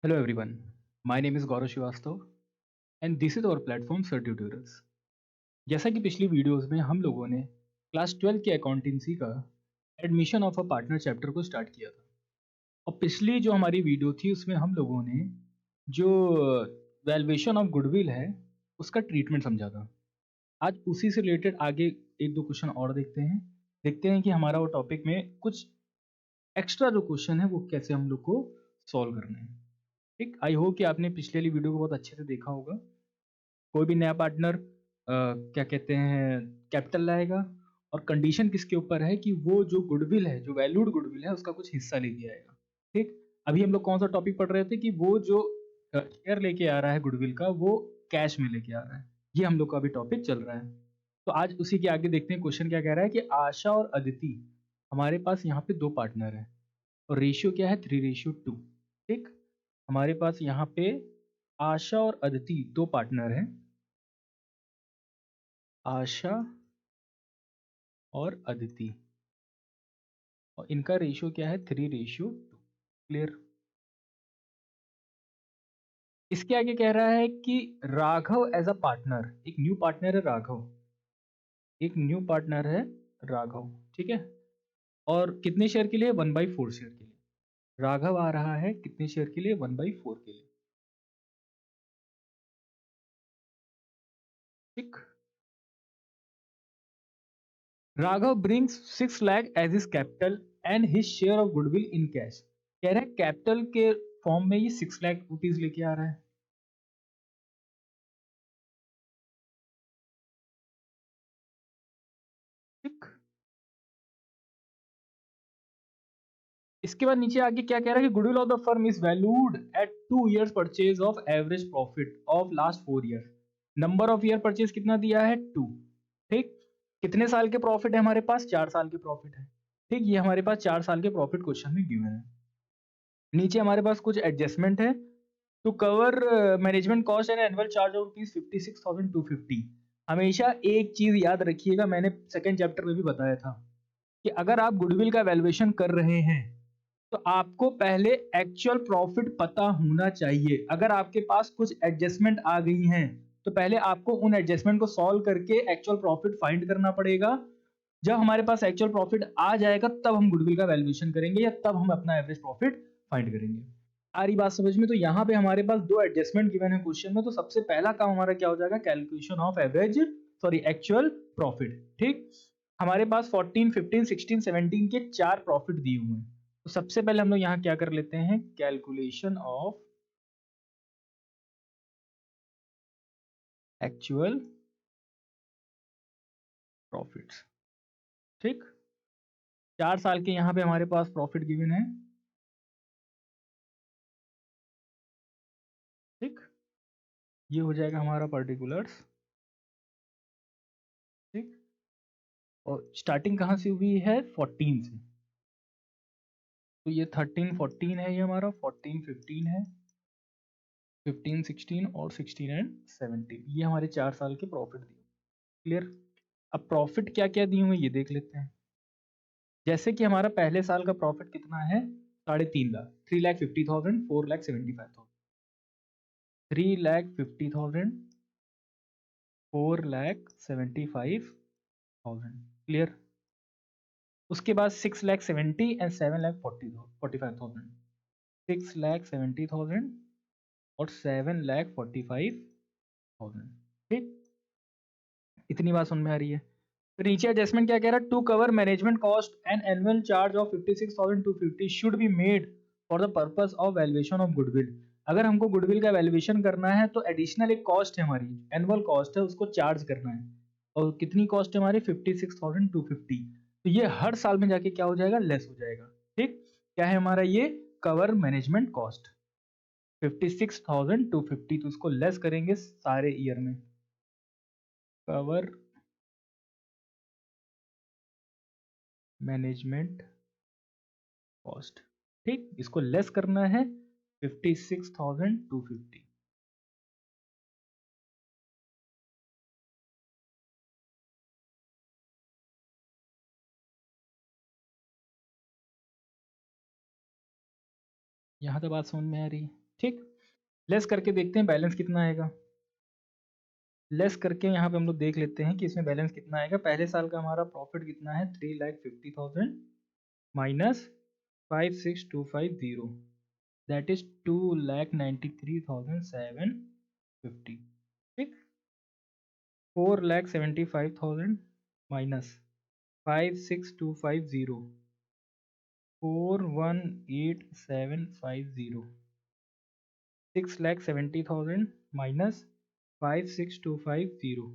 Hello everyone, my name is Gaurav Srivastava and this is our platform Sir Tutorials। जैसा कि पिछली videos में हम लोगों ने क्लास 12 की अकाउंटेंसी का admission of a partner chapter को स्टार्ट किया था और पिछली जो हमारी वीडियो थी उसमें हम लोगों ने जो वैल्यूएशन ऑफ गुडविल है उसका ट्रीटमेंट समझा था। आज उसी से रिलेटेड आगे एक दो क्वेश्चन और देखते हैं कि हमारा वो टॉपिक में कुछ एक्स्ट्रा जो क्वेश्चन है वो कैसे हम लोग को सॉल्व करना है। ठीक, आई होप कि आपने पिछले वाली वीडियो को बहुत अच्छे से देखा होगा। कोई भी नया पार्टनर क्या कहते हैं कैपिटल लाएगा और कंडीशन किसके ऊपर है कि वो जो गुडविल है, जो वैल्यूड गुडविल है उसका कुछ हिस्सा लेके आएगा। ठीक, अभी हम लोग कौन सा टॉपिक पढ़ रहे थे कि वो जो शेयर लेके आ रहा है गुडविल का वो कैश में लेके आ रहा है। ये हम लोग का अभी टॉपिक चल रहा है। तो आज उसी के आगे देखते हैं क्वेश्चन क्या कह रहा है कि आशा और अदिति, हमारे पास यहाँ पे दो पार्टनर हैं और रेशियो क्या है 3:2। ठीक, हमारे पास यहाँ पे आशा और अदिति दो पार्टनर हैं। आशा और अदिति और इनका रेशियो क्या है 3:2। क्लियर। इसके आगे कह रहा है कि राघव एज अ पार्टनर, एक न्यू पार्टनर है राघव, एक न्यू पार्टनर है राघव। ठीक है, और कितने शेयर के लिए 1/4 शेयर के लिए राघव आ रहा है, कितने शेयर के लिए 1/4 के लिए। ठीक, Raghav brings 6 lakh as his capital and his share of goodwill in cash. कह रहे हैं कैपिटल के फॉर्म में ये 6 लाख रुपीज लेके आ रहा है। ठीक, इसके बाद नीचे आगे क्या कह रहा है कि goodwill of the firm is valued at 2 years purchase of average profit of last 4 years। Number of year purchase कितना दिया है 2। ठीक, कितने साल के प्रॉफिट है हमारे पास 4 साल के प्रॉफिट है। ठीक, ये हमारे पास 4 साल के प्रॉफिट क्वेश्चन में गिवन है। नीचे हमारे पास कुछ एडजस्टमेंट है to cover management cost and annual charge of ₹56,250। हमेशा एक चीज याद रखिएगा, मैंने सेकंड चैप्टर में भी बताया था कि अगर आप गुडविल का वैल्यूएशन कर रहे हैं तो आपको पहले एक्चुअल प्रॉफिट पता होना चाहिए। अगर आपके पास कुछ एडजस्टमेंट आ गई हैं तो पहले आपको उन एडजस्टमेंट को सॉल्व करके एक्चुअल प्रॉफिट फाइंड करना पड़ेगा। जब हमारे पास एक्चुअल प्रॉफिट आ जाएगा तब हम गुडविल का वैल्यूएशन करेंगे या तब हम अपना एवरेज प्रॉफिट फाइंड करेंगे। आ रही बात समझ में? तो यहाँ पे हमारे पास दो एडजस्टमेंट गिवन है क्वेश्चन में। तो सबसे पहला काम हमारा क्या हो जाएगा, calculation of average, sorry actual profit. ठीक, हमारे पास 14, 15, 16, 17 के 4 प्रॉफिट दिए हुए हैं। तो सबसे पहले हम लोग यहाँ क्या कर लेते हैं, कैलकुलेशन ऑफ एक्चुअल प्रॉफिट्स। ठीक, 4 साल के यहाँ पे हमारे पास प्रॉफिट गिवन है। ठीक, ये हो जाएगा हमारा पर्टिकुलर्स। ठीक, और स्टार्टिंग कहाँ से हुई है 14 से। तो ये 13, 14 है, ये हमारा 14, 15 है, 15, 16 और 16 एंड 17, ये हमारे 4 साल के प्रॉफिट दिए। क्लियर। अब प्रॉफिट क्या क्या दिए हुए ये देख लेते हैं। जैसे कि हमारा पहले साल का प्रॉफिट कितना है 3.5 लाख, 3,50,000, 4,75,000, 3,50,000, 4,75,000। क्लियर। उसके बाद 6,70,000 एंड 7,45,000, 6,70,000 और 7,45,000। ठीक, इतनी बात समझ में आ रही है। फिर नीचे एडजस्टमेंट क्या कह रहा है, to cover management cost and annual charge of 56,250 should be made for the purpose of valuation of goodwill. अगर हमको गुडविल का वैल्यूएशन करना है तो एडिशनल एक कॉस्ट है, हमारी एनुअल कॉस्ट है, उसको चार्ज करना है। और कितनी कॉस्ट है हमारी 56,250। तो ये हर साल में जाके क्या हो जाएगा, लेस हो जाएगा। ठीक, क्या है हमारा ये, कवर मैनेजमेंट कॉस्ट 56,250, तो इसको लेस करेंगे सारे ईयर में। Cover management cost. ठीक, इसको लेस करना है 56,250। यहाँ तो बात समझ में आ रही है। ठीक, लेस करके देखते हैं बैलेंस कितना आएगा। लेस करके यहाँ पे हम लोग देख लेते हैं कि इसमें बैलेंस कितना आएगा। पहले साल का हमारा प्रॉफिट कितना है, 3,50,000 माइनस 56,250, दैट इज 2,93,750। ठीक, 4,75,000 माइनस 56,250, 4,18,750, 6,70,000 माइनस 56,250,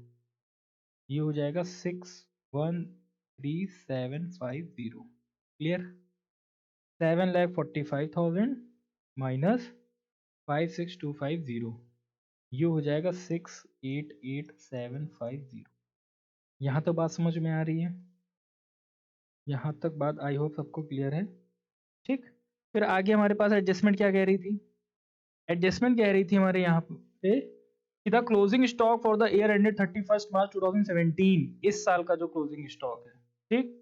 ये हो जाएगा 6,13,750। क्लियर। 7,45,000 माइनस 56,250, ये हो जाएगा 6,88,750। यहाँ तक बात समझ में आ रही है? यहाँ तक बात आई होप सबको क्लियर है। ठीक, फिर आगे हमारे पास एडजस्टमेंट क्या कह रही थी? एडजस्टमेंट कह रही थी हमारे यहाँ पे कि the closing stock for the year ended 31 मार्च 2017, इस साल का जो क्लोजिंग स्टॉक है, ठीक,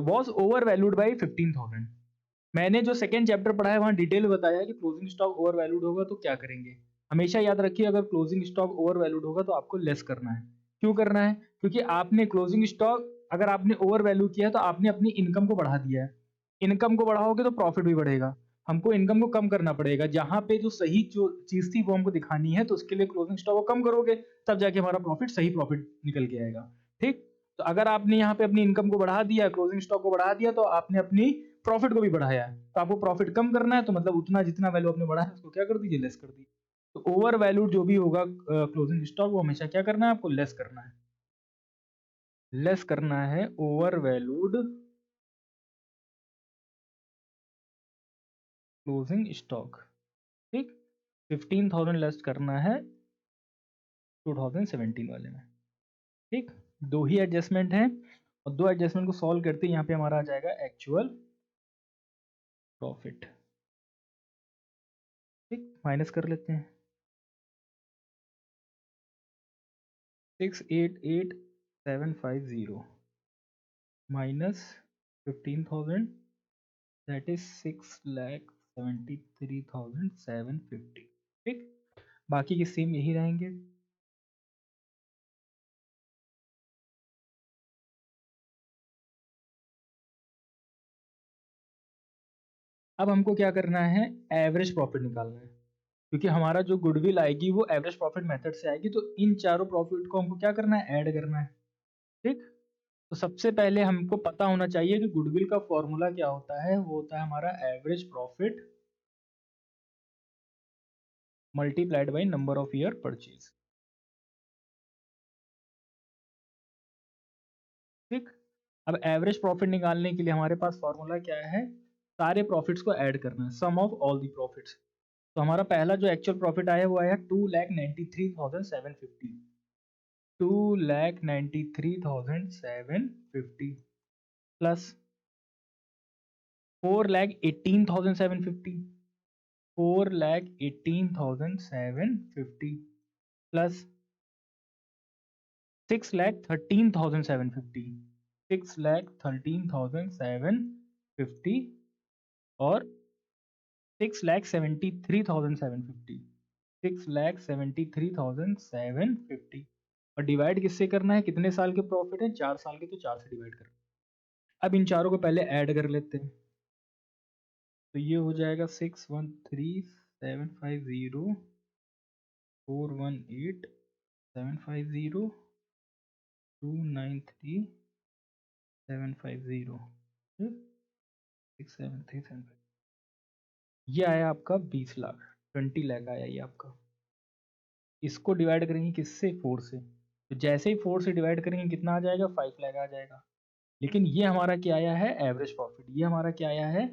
वॉज ओवर वैल्यूड बाई 15,000। मैंने जो सेकेंड चैप्टर पढ़ा है वहाँ डिटेल में बताया है कि क्लोजिंग स्टॉक ओवर वैल्यूड होगा तो क्या करेंगे। हमेशा याद रखिए, अगर क्लोजिंग स्टॉक ओवर वैल्यूड होगा तो आपको लेस करना है। क्यों करना है? क्योंकि आपने क्लोजिंग स्टॉक अगर आपने ओवर वैल्यू किया है तो आपने अपनी इनकम को बढ़ा दिया है। इनकम को बढ़ाओगे तो प्रॉफिट भी बढ़ेगा। हमको इनकम को कम करना पड़ेगा। जहां पे जो सही जो चीज थी वो हमको दिखानी है, तो उसके लिए क्लोजिंग स्टॉक को कम करोगे, तब जाके हमारा प्रॉफिट सही प्रॉफिट निकल के आएगा। ठीक, तो अगर आपने यहाँ पे अपनी इनकम को बढ़ा दिया, क्लोजिंग स्टॉक को बढ़ा दिया, तो आपने अपनी प्रॉफिट को भी बढ़ाया है। तो आपको प्रॉफिट कम करना है, तो मतलब उतना जितना वैल्यू आपने बढ़ाया उसको क्या कर दीजिए, लेस कर दीजिए। तो ओवर वैल्यू जो भी होगा क्लोजिंग स्टॉक, वो हमेशा क्या करना है, आपको लेस करना है। लेस करना है ओवर वैल्यूड क्लोजिंग स्टॉक। ठीक, 15,000 लेस करना है 2017 वाले में। ठीक, दो ही एडजस्टमेंट हैं और दो एडजस्टमेंट को सॉल्व करते हैं, यहाँ पे हमारा आ जाएगा एक्चुअल प्रॉफिट। ठीक, माइनस कर लेते हैं। 6,88,750 माइनस 15,000, दैट इज 6,73,750। ठीक, बाकी के सेम यही रहेंगे। अब हमको क्या करना है, एवरेज प्रॉफिट निकालना है। क्योंकि हमारा जो गुडविल आएगी वो एवरेज प्रॉफिट मेथड से आएगी, तो इन चारों प्रॉफिट को हमको क्या करना है, ऐड करना है। ठीक, तो सबसे पहले हमको पता होना चाहिए कि गुडविल का फॉर्मूला क्या होता है। वो होता है हमारा average profit multiplied by number of year purchase. ठीक, अब एवरेज प्रॉफिट निकालने के लिए हमारे पास फॉर्मूला क्या है, सारे प्रॉफिट्स को ऐड करना है, सम ऑफ ऑल दी प्रॉफिट्स। तो हमारा पहला जो एक्चुअल प्रॉफिट आया वो आया 2,93,750, 2,93,750 प्लस 4,18,750, 4,18,750 प्लस 6,13,750, 6,13,750 और 6,73,750, 6,73,750। और डिवाइड किससे करना है, कितने साल के प्रॉफिट है, 4 साल के, तो 4 से डिवाइड करना है। अब इन चारों को पहले ऐड कर लेते हैं, तो ये हो जाएगा 613,750, 418,750, 293,750, 673,750। ये आया आपका 20 लाख, 20 लाख आया ये आपका। इसको डिवाइड करेंगे किससे, 4 से, तो जैसे ही 4 से डिवाइड करेंगे कितना आ जाएगा, 5 लाख आ जाएगा। लेकिन ये हमारा क्या आया है, एवरेज प्रॉफिट। ये हमारा क्या आया है,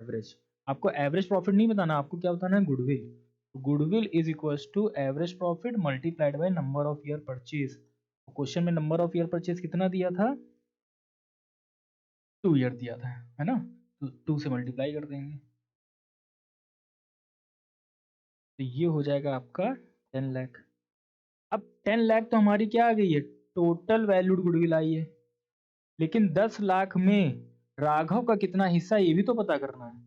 एवरेज। आपको एवरेज प्रॉफिट नहीं बताना, आपको क्या बताना है, goodwill. Goodwill is equals to average profit multiplied by number of year purchase. Question में नंबर ऑफ ईयर परचेज कितना दिया था, 2 ईयर दिया था, है ना, तो 2 से मल्टीप्लाई कर देंगे, तो ये हो जाएगा आपका 10 लाख। अब 10 लाख तो हमारी क्या आ गई है, टोटल वैल्यूड गुडविल आई है। लेकिन 10 लाख में राघव का कितना हिस्सा, ये भी तो पता करना है।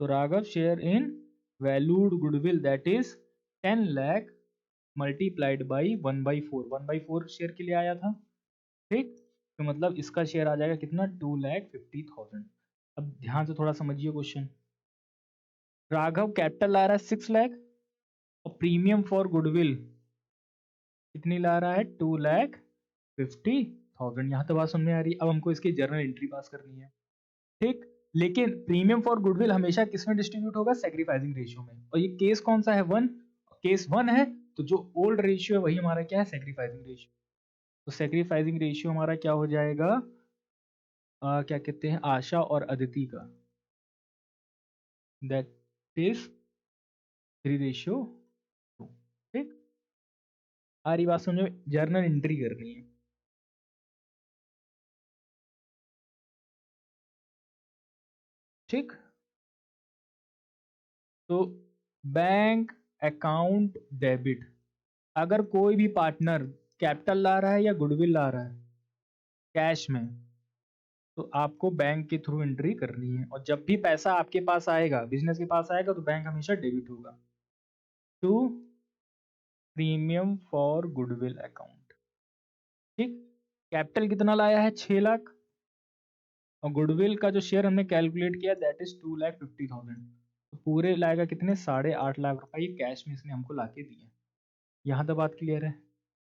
तो Raghav share in valued goodwill that is 10 lakh multiplied by 1/4, 1/4 share के लिए आया था। ठीक, तो मतलब इसका शेयर आ जाएगा कितना, 2,50,000। अब ध्यान से थोड़ा समझिए क्वेश्चन। राघव कैपिटल ला रहा है 6 लाख और प्रीमियम फॉर गुडविल कितनी ला रहा है, 2,50,000। यहाँ तो बात समझ में आ रही है। अब हमको इसकी जर्नल एंट्री पास करनी है। ठीक, लेकिन प्रीमियम फॉर गुडविल हमेशा किस में डिस्ट्रीब्यूट होगा, सेक्रीफाइसिंग रेशियो में। और ये केस कौन सा है, 1, केस 1 है। तो जो ओल्ड रेशियो है वही हमारा क्या है, सेक्रीफाइसिंग रेशियो। तो सेक्रीफाइसिंग रेशियो हमारा क्या हो जाएगा, क्या कहते हैं, आशा और अदिति का, दैट इज 3:2। ठीक, आ रही बात समझो, जर्नल एंट्री करनी है। ठीक, तो बैंक अकाउंट डेबिट, अगर कोई भी पार्टनर कैपिटल ला रहा है या गुडविल ला रहा है कैश में, तो आपको बैंक के थ्रू एंट्री करनी है। और जब भी पैसा आपके पास आएगा, बिजनेस के पास आएगा, तो बैंक हमेशा डेबिट होगा। To premium for goodwill account. ठीक, कैपिटल कितना लाया है, 6 लाख, और गुडविल का जो शेयर हमने कैलकुलेट किया दैट इज 2,50,000। तो पूरे लाएगा कितने, 8.5 लाख रुपए, ये कैश में इसने हमको लाके दिए। यहाँ तक बात क्लियर है।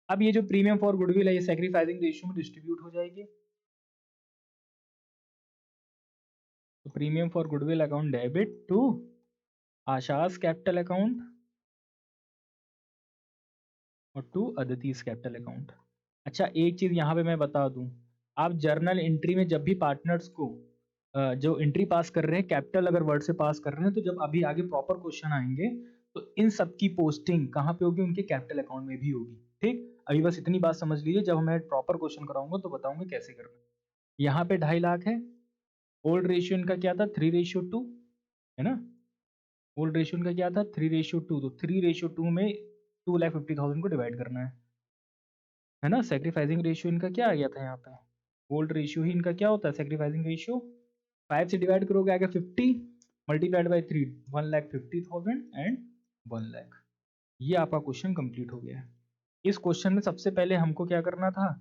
अब ये जो प्रीमियम फॉर गुडविल है, ये सेक्रीफाइसिंग रेशियो में डिस्ट्रीब्यूट हो जाएगी। तो premium for goodwill account debit to Asha's capital account और टू अदितिस कैपिटल अकाउंट। अच्छा, एक चीज यहाँ पे मैं बता दूं, आप जर्नल एंट्री में जब भी पार्टनर्स को जो एंट्री पास कर रहे हैं, कैपिटल अगर वर्ड से पास कर रहे हैं, तो जब अभी आगे प्रॉपर क्वेश्चन आएंगे तो इन सब की पोस्टिंग कहाँ पे होगी, उनके कैपिटल अकाउंट में भी होगी। ठीक, अभी बस इतनी बात समझ लीजिए, जब मैं प्रॉपर क्वेश्चन कराऊंगा तो बताऊंगा कैसे करना है। यहाँ पे 2.5 लाख है, ओल्ड रेशियो इनका क्या था, 3:2, है ना। ओल्ड रेशियो इनका क्या था, 3:2, तो 3:2 में 2,50,000 को डिवाइड करना है ना। सेक्रीफाइसिंग रेशियो इनका क्या आ गया था यहाँ पे, ओल्ड रेशियो ही इनका क्या होता है, सेक्रीफाइसिंग रेशियो। 5 से डिवाइड करोगे आगे 50 मल्टीप्लाइड बाई 3, 1,50,000 एंड 1 लाख। ये आपका क्वेश्चन कंप्लीट हो गया है। इस क्वेश्चन में सबसे पहले हमको क्या करना था,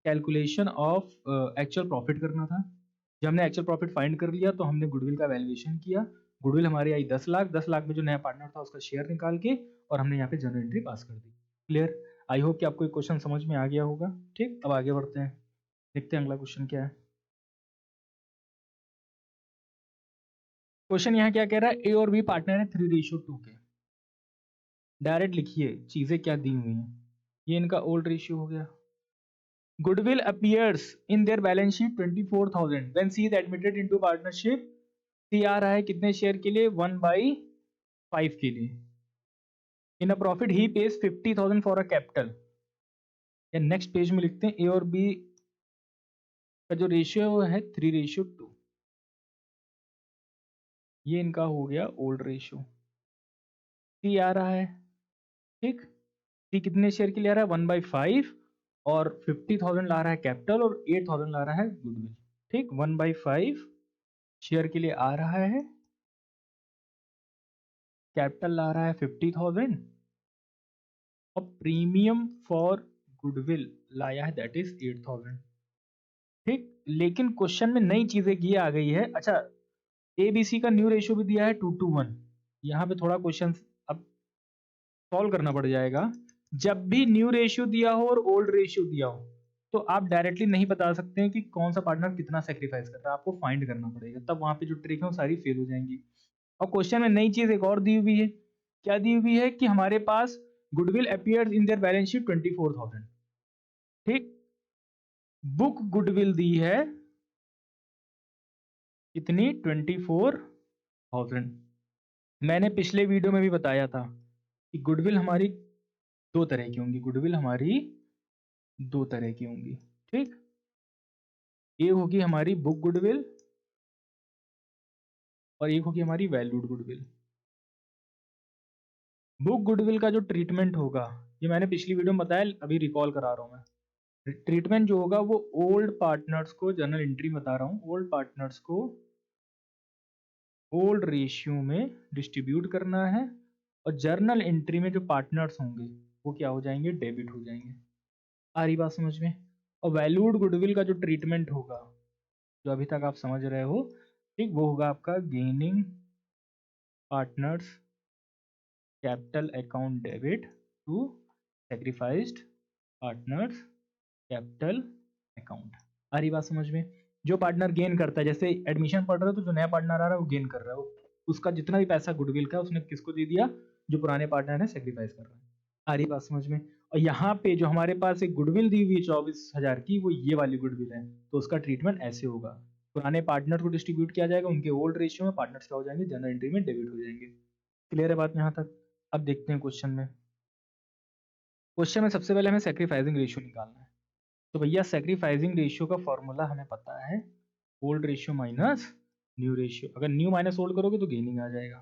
कैलकुलेशन ऑफ एक्चुअल प्रॉफिट करना था। जब हमने एक्चुअल प्रॉफिट फाइंड कर लिया तो हमने गुडविल का वैल्यूएशन किया। गुडविल हमारी आई 10 लाख, 10 लाख में जो नया पार्टनर था उसका शेयर निकाल के और हमने यहाँ पे जनरल एंट्री पास कर दी। क्लियर, आई होप कि आपको एक क्वेश्चन समझ में आ गया होगा। ठीक, अब आगे बढ़ते हैं, देखते हैं अगला क्वेश्चन क्या है। क्वेश्चन यहाँ क्या कह रहा है, ए और बी पार्टनर है 3:2 के। डायरेक्ट लिखिए चीजें क्या दी हुई हैं। ये इनका ओल्ड रेशियो हो गया। Goodwill appears in their balance sheet 24,000 when C is admitted into partnership. C आ रहा है कितने शेयर के लिए, 1/5 के लिए। In a profit he pays 50,000 for a capital. या नेक्स्ट पेज में लिखते हैं, ए और बी का जो रेशियो है 3:2। ये इनका हो गया ओल्ड रेशियो। सी आ रहा है, ठीक, सी कितने शेयर के लिए आ रहा है, 1/5, और 50,000 ला रहा है कैपिटल और 8,000 ला रहा है गुडविल। ठीक, 1/5 शेयर के लिए आ रहा है, कैपिटल ला रहा है 50,000 और प्रीमियम फॉर गुडविल लाया है दैट इज 8,000। ठीक, लेकिन क्वेश्चन में नई चीजें ये आ गई है। अच्छा, एबीसी का न्यू रेशियो भी दिया है 2:1। यहाँ पे थोड़ा क्वेश्चन अब सॉल्व करना पड़ जाएगा। जब भी न्यू रेशियो दिया हो और ओल्ड रेशियो दिया हो, तो आप डायरेक्टली नहीं बता सकते हैं कि कौन सा पार्टनर कितना सेक्रीफाइस कर रहा है, आपको फाइंड करना पड़ेगा। तब वहां पे जो ट्रिक है वो सारी फेल हो जाएंगी। और क्वेश्चन में नई चीज एक और दी हुई है, क्या दी हुई है कि हमारे पास goodwill appears in their balance sheet 24,000। ठीक, बुक गुडविल दी है कितनी, 24,000। मैंने पिछले वीडियो में भी बताया था कि गुडविल हमारी दो तरह की होंगी, गुडविल हमारी दो तरह की होंगी। ठीक, ये होगी हमारी बुक गुडविल और एक होगी हमारी वैल्यूड गुडविल। बुक गुडविल का जो ट्रीटमेंट होगा, ये मैंने पिछली वीडियो में बताया, अभी रिकॉल करा रहा हूं मैं। ट्रीटमेंट जो होगा वो ओल्ड पार्टनर्स को, जर्नल एंट्री बता रहा हूँ, ओल्ड पार्टनर्स को ओल्ड रेशियो में डिस्ट्रीब्यूट करना है, और जर्नल एंट्री में जो पार्टनर्स होंगे वो क्या हो जाएंगे, डेबिट हो जाएंगे। आ रही बात समझ में? और वैल्यूड गुडविल का जो ट्रीटमेंट होगा, जो अभी तक आप समझ रहे हो, ठीक, वो होगा आपका gaining partners capital account debit to sacrificed partners capital account. आ रही बात समझ में? जो पार्टनर गेन करता है, जैसे एडमिशन पढ़ रहे हो तो जो नया पार्टनर आ रहा है वो गेन कर रहा है, वो उसका जितना भी पैसा गुडविल का उसने किसको दे दिया, जो पुराने पार्टनर है सेक्रीफाइस कर रहा है। आ रही बात समझ में? और यहाँ पे जो हमारे पास एक गुडविल दी हुई है 24,000 की, वो ये वाली गुडविल है, तो उसका ट्रीटमेंट ऐसे होगा। पुराने पार्टनर को डिस्ट्रीब्यूट किया जाएगा, उनके ओल्ड रेशियो में पार्टनर्स क्या हो जाएंगे, जनरल एंट्री में डेबिट हो जाएंगे। क्लियर है बात यहाँ तक? अब देखते हैं क्वेश्चन में। क्वेश्चन में सबसे पहले हमें सेक्रीफाइसिंग रेशियो निकालना है। तो भैया सेक्रीफाइसिंग रेशियो का फॉर्मूला हमें पता है, old ratio minus new ratio. अगर न्यू माइनस ओल्ड करोगे तो गेनिंग आ जाएगा।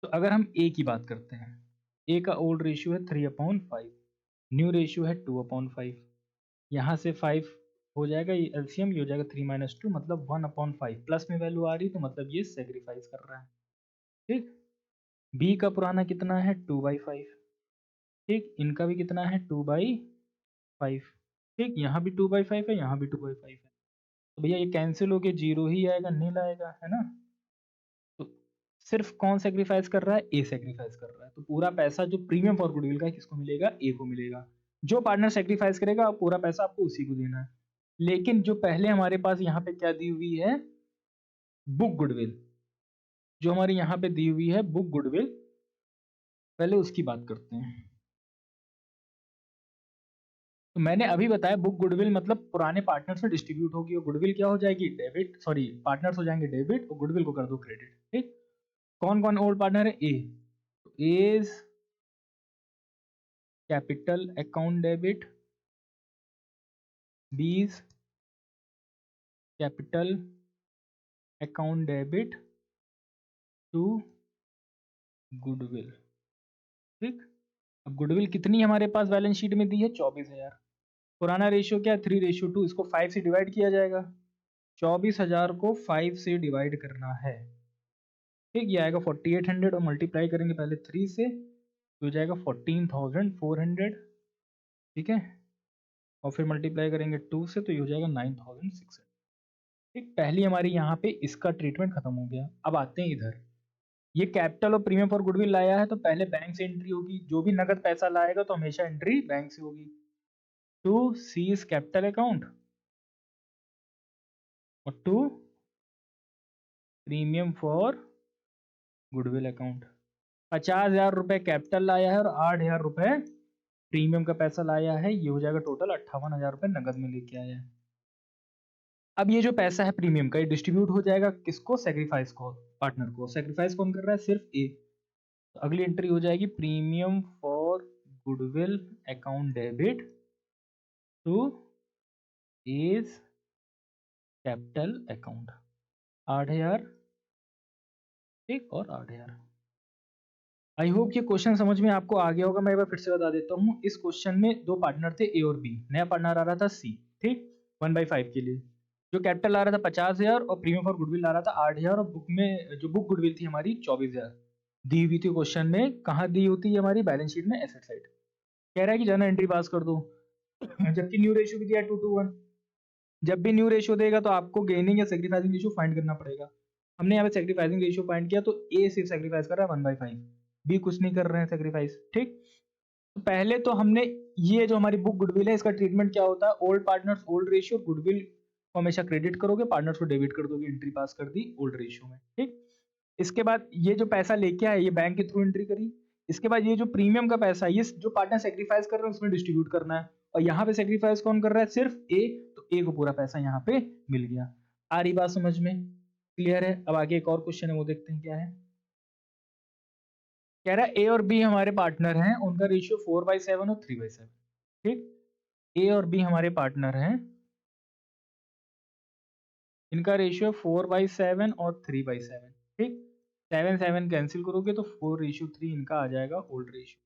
तो अगर हम ए की बात करते हैं, ए का ओल्ड रेशियो है 3/5, न्यू रेशियो है 2/5। यहाँ से 5 हो जाएगा, ये एलसीएम, ये हो जाएगा 3 - 2 मतलब 1/5, प्लस में वैल्यू आ रही तो मतलब ये सेक्रीफाइस कर रहा है। ठीक, बी का पुराना कितना है 2/5, ठीक, इनका भी कितना है 2/5, ठीक, यहाँ भी 2/5 है, यहाँ भी 2/5 है। तो भैया ये कैंसिल होके जीरो ही आएगा, नील आएगा, है ना? तो सिर्फ कौन सेक्रीफाइस कर रहा है, ए सेक्रीफाइस कर रहा है। तो पूरा पैसा जो प्रीमियम फॉर गुडविल का है किसको मिलेगा, ए को मिलेगा। जो पार्टनर सेक्रीफाइस करेगा पूरा पैसा आपको उसी को देना है। लेकिन जो पहले हमारे पास यहाँ पे क्या दी हुई है, बुक गुडविल, जो हमारी यहाँ पे दी हुई है बुक गुडविल, पहले उसकी बात करते हैं। तो मैंने अभी बताया बुक गुडविल मतलब पुराने पार्टनर से डिस्ट्रीब्यूट होगी, और गुडविल क्या हो जाएगी, डेबिट, सॉरी पार्टनर्स हो जाएंगे डेबिट, और गुडविल को कर दो क्रेडिट। ठीक, कौन कौन ओल्ड पार्टनर है, ए, तो A's capital account debit, B's capital account debit to goodwill. ठीक, अब गुडविल कितनी हमारे पास बैलेंस शीट में दी है, 24,000। पुराना रेशियो क्या है, 3:2, इसको 5 से डिवाइड किया जाएगा। 24,000 को 5 से डिवाइड करना है, ठीक, ये आएगा 4800, और मल्टीप्लाई करेंगे पहले 3 से तो हो जाएगा 14,400, ठीक है, और फिर मल्टीप्लाई करेंगे 2 से तो ये हो जाएगा 9,600। ठीक, पहली हमारी यहाँ पे इसका ट्रीटमेंट खत्म हो गया। अब आते हैं इधर, ये कैपिटल और प्रीमियम फॉर गुडविल लाया है तो पहले बैंक से एंट्री होगी, जो भी नगद पैसा लाएगा तो हमेशा एंट्री बैंक से होगी। टू सीज कैपिटल अकाउंट और to premium for goodwill account. 50,000 रुपए कैपिटल लाया है और 8,000 रुपए प्रीमियम का पैसा लाया है, ये हो जाएगा टोटल 58,000 रुपए नगद में लेके आया है। अब ये जो पैसा है प्रीमियम का, ये डिस्ट्रीब्यूट हो जाएगा किसको, सेक्रीफाइस को, पार्टनर को। सेक्रीफाइस कौन कर रहा है, सिर्फ ए। तो अगली एंट्री हो जाएगी premium for goodwill account debit to A's capital account, 8,000, ठीक, और 8,000। आई होप ये क्वेश्चन समझ में आपको आ गया होगा। मैं एक बार फिर से बता देता हूँ, इस क्वेश्चन में दो पार्टनर थे, ए और बी, नया पार्टनर आ रहा था सी, ठीक, 1/5 के लिए। जो कैपिटल आ रहा था 50,000 और प्रीमियम फॉर गुडविल आ रहा था 8,000, और बुक में जो बुक गुडविल थी हमारी 24,000 दी हुई थी। क्वेश्चन में कहाँ दी होती है हमारी, बैलेंस शीट में, एसेट साइड। कह रहा है कि जर्नल एंट्री पास कर दो, जबकि न्यू रेशियो भी दिया 2:1। जब भी न्यू रेशियो देगा तो आपको गेनिंग या सेक्रीफाइसिंग रेशियो फाइंड करना पड़ेगा। हमने यहाँ पे सेक्रीफाइसिंग रेशियो फाइंड किया, तो ए सिर्फ सेक्रीफाइस कर रहा है 1/5, बी कुछ नहीं कर रहे हैं सेक्रीफाइस। ठीक, तो पहले तो हमने ये जो हमारी बुक गुडविल है इसका ट्रीटमेंट क्या होता है, old partners old ratio, goodwill को हमेशा क्रेडिट करोगे, पार्टनर्स को डेबिट कर दोगे, एंट्री पास कर दी ओल्ड रेशियो में। ठीक, इसके बाद ये जो पैसा लेके आए ये बैंक के थ्रू एंट्री करी। इसके बाद ये जो प्रीमियम का पैसा है ये जो पार्टनर सेक्रीफाइस कर रहे हैं उसमें डिस्ट्रीब्यूट करना है, और यहाँ पे सेक्रीफाइस कौन कर रहा है, सिर्फ ए, तो ए को पूरा पैसा यहाँ पे मिल गया। आ रही बात समझ में, क्लियर है? अब आगे एक और क्वेश्चन है वो देखते हैं क्या है। कह रहा है ए और बी हमारे पार्टनर हैं, उनका रेशियो 4/7 और 3/7। ठीक, ए और बी हमारे पार्टनर हैं, इनका रेशियो 4/7 और 3/7। ठीक, 7 7 कैंसिल करोगे तो 4:3 इनका आ जाएगा ओल्ड रेशियो।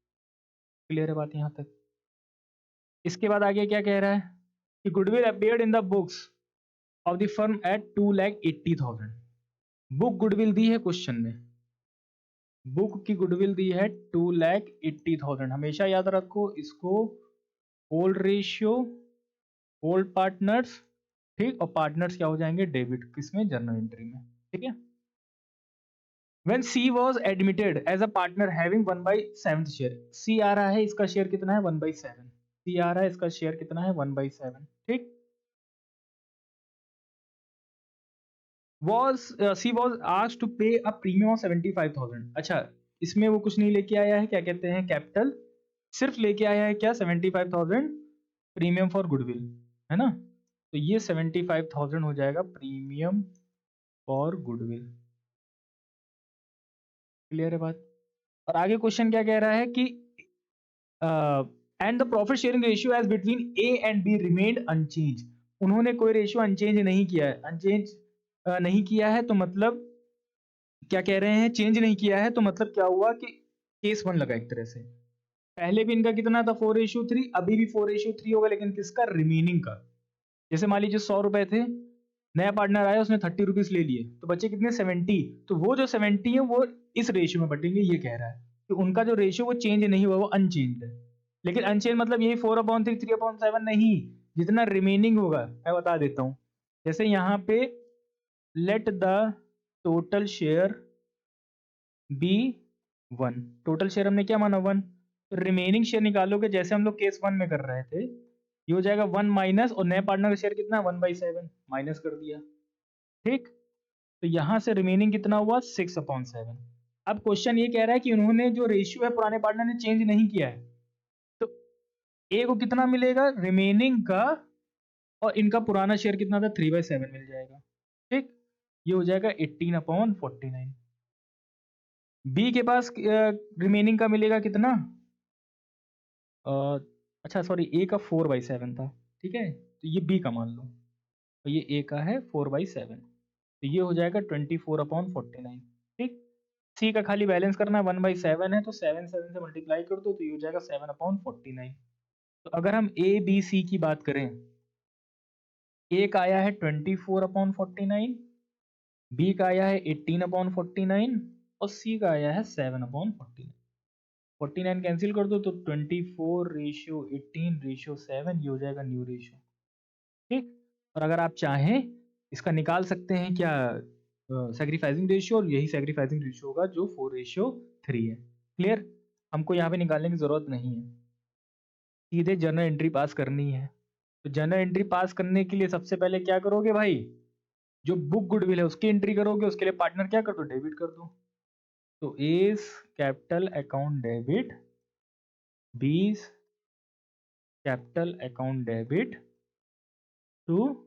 क्लियर है बात यहाँ तक? इसके बाद आगे क्या कह रहा है कि goodwill appeared in the books of the firm at 2,80,000। Book goodwill दी है क्वेश्चन में, बुक की गुडविल दी है 2,80,000। हमेशा याद रखो इसको, ओल्ड रेशियो, ओल्ड पार्टनर्स, ठीक, और पार्टनर्स क्या हो जाएंगे, डेबिट, किसमें, जर्नल एंट्री में, ठीक है। When C was admitted as a partner having 1/7 share, C आ रहा है, इसका शेयर कितना है 1/7, C आ रहा है, इसका शेयर कितना है 1/7, ठीक। C was asked to pay a premium of 75,000। अच्छा, इसमें वो कुछ नहीं लेके आया है, क्या कहते हैं, कैपिटल, सिर्फ लेके आया है क्या, 75,000 प्रीमियम फॉर गुडविल, है ना। तो ये 75,000 हो जाएगा प्रीमियम फॉर गुडविल। क्लियर है बात। और आगे क्वेश्चन क्या कह रहा है कि and the profit sharing ratio as between A and B remained unchanged. उन्होंने कोई रेशियो अनचेंज नहीं किया है, अनचेंज नहीं किया है तो मतलब क्या कह रहे हैं, चेंज नहीं किया है तो मतलब क्या हुआ कि केस वन लगा एक तरह से। पहले भी इनका कितना था 4:3, अभी भी 4:3 होगा, लेकिन किसका, रिमेनिंग का। जैसे मान लीजिए 100 रुपए थे, नया पार्टनर आया, उसने 30 रुपीज ले लिए, तो बचे कितने, 70। तो वो जो 70 है वो इस रेशियो में बटेंगे, ये कह रहा है कि उनका जो रेशियो वो चेंज नहीं हुआ, वो अनचेंज है। लेकिन अनचेंज मतलब यही 4/3 3/7 नहीं, जितना रिमेनिंग होगा मैं बता देता हूँ। जैसे यहाँ पे let the total share be 1, total share हमने क्या माना 1, तो रिमेनिंग शेयर निकालोगे जैसे हम लोग केस 1 में कर रहे थे, ये हो जाएगा 1 माइनस, और नए पार्टनर का शेयर कितना है 1/7, माइनस कर दिया, ठीक। तो यहां से रिमेनिंग कितना हुआ 6/7। अब क्वेश्चन ये कह रहा है कि उन्होंने जो रेशियो है पुराने पार्टनर ने चेंज नहीं किया है, तो ए को कितना मिलेगा रिमेनिंग का, और इनका पुराना शेयर कितना था 3/7 मिल जाएगा, ठीक। ये हो जाएगा 18/49। बी के पास रिमेनिंग का मिलेगा कितना, अ, अच्छा सॉरी, ए का 4/7 था, ठीक है, तो ये बी का मान लो, तो ये ए का है 4/7, तो ये हो जाएगा 24/49, ठीक। सी का खाली बैलेंस करना है, 1/7 है, तो 7 7 से मल्टीप्लाई कर दो, तो ये हो जाएगा 7/49। तो अगर हम ए बी सी की बात करें, ए का आया है 24/49, बी का आया है 18/49, और सी का आया है 7/49। 49 कैंसिल कर दो तो 24:18:7, ये हो जाएगा न्यू रेशियो, ठीक। और अगर आप चाहें इसका निकाल सकते हैं क्या, सैक्रिफाइसिंग रेशियो, और यही सैक्रिफाइसिंग रेशियो होगा जो 4:3 है। क्लियर, हमको यहाँ पे निकालने की जरूरत नहीं है, सीधे जर्नल एंट्री पास करनी है। तो जर्नल एंट्री पास करने के लिए सबसे पहले क्या करोगे भाई, जो बुक गुडविल है उसकी एंट्री करोगे, उसके लिए पार्टनर क्या कर दो, डेबिट कर दो। तो A's capital account debit, B's capital account debit to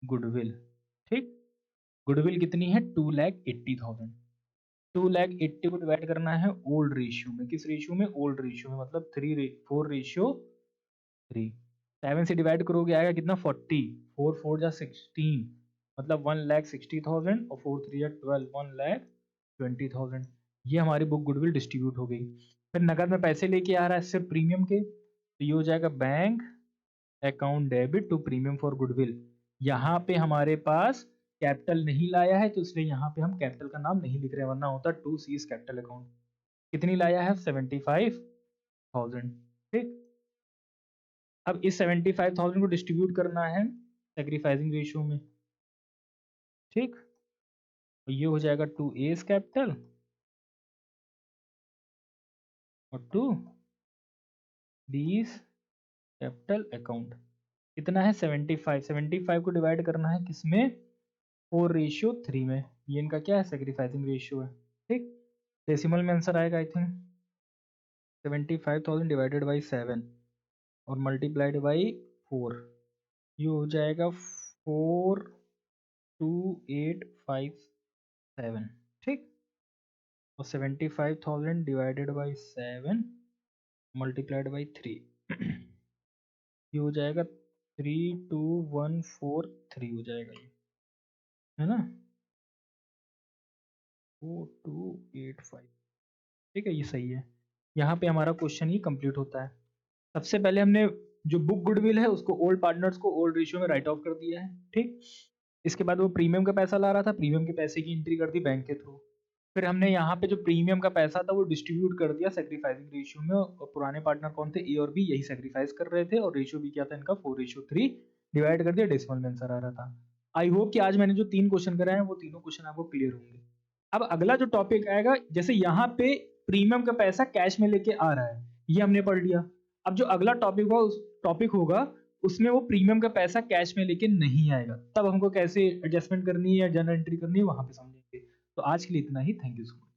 goodwill, ठीक। गुडविल कितनी है 2,80,000। 2,80,000 को डिवाइड करना है ओल्ड रेशियो में, किस रेशियो में, ओल्ड रेशियो में, मतलब 4:3। 7 से डिवाइड करोगे आएगा कितना 40, 4 4 जा 16, मतलब 1,60,000, और 4 3 जा 12, 1,20,000। ये हमारी बुक गुडविल डिस्ट्रीब्यूट हो गई। फिर नकद में पैसे लेके आ रहा है सिर्फ प्रीमियम के, तो ये हो जाएगा bank account debit to premium for goodwill. यहाँ पे हमारे पास कैपिटल नहीं लाया है, तो इसलिए यहाँ पे हम कैपिटल का नाम नहीं लिख रहे हैं, वरना होता टू सीज कैपिटल अकाउंट। कितनी लाया है 75,000, ठीक। अब इस 75,000 को डिस्ट्रीब्यूट करना है सेक्रीफाइसिंग रेशियो में, ठीक। तो ये हो जाएगा 2 एस कैपिटल और 2 बीस कैपिटल अकाउंट। कितना है 75, 75 को डिवाइड करना है किसमें, 4:3 में। ये इनका क्या है सेक्रीफाइसिंग रेशियो है, ठीक। डेसिमल में आंसर आएगा आई थिंक 75,000 डिवाइडेड बाई 7 और मल्टीप्लाइड बाई 4, ये हो जाएगा 42857, ठीक। और 75,000 डिवाइडेड बाई 7 मल्टीप्लाइड बाई 3, ये हो जाएगा 32143 हो जाएगा, ये है ना 4285, ठीक है, ये सही है। यहाँ पे हमारा क्वेश्चन ही कंप्लीट होता है। सबसे पहले हमने जो बुक गुडविल है उसको ओल्ड पार्टनर्स को ओल्ड रेशियो में राइट ऑफ कर दिया है, ठीक। इसके बाद वो प्रीमियम का पैसा ला रहा था, प्रीमियम के पैसे की एंट्री कर दी बैंक के थ्रू। फिर हमने यहाँ पे जो प्रीमियम का पैसा था वो डिस्ट्रीब्यूट कर दिया सैक्रिफाइसिंग रेशियो में, और पुराने पार्टनर कौन थे, ए और बी, यही सैक्रिफाइस कर रहे थे, और रेशियो भी क्या था इनका 4:3 डिवाइड कर दिया, डेसिमल में आंसर आ रहा था। आई होप कि आज मैंने जो 3 क्वेश्चन कराए हैं वो तीनों क्वेश्चन आपको क्लियर होंगे। अब अगला जो टॉपिक आएगा, जैसे यहाँ पे प्रीमियम का पैसा कैश में लेके आ रहा है, ये हमने पढ़ लिया। अब जो अगला टॉपिक होगा उसमें वो प्रीमियम का पैसा कैश में लेके नहीं आएगा, तब हमको कैसे एडजस्टमेंट करनी है या जर्नल एंट्री करनी है वहां पे समझेंगे। तो आज के लिए इतना ही। Thank you so much.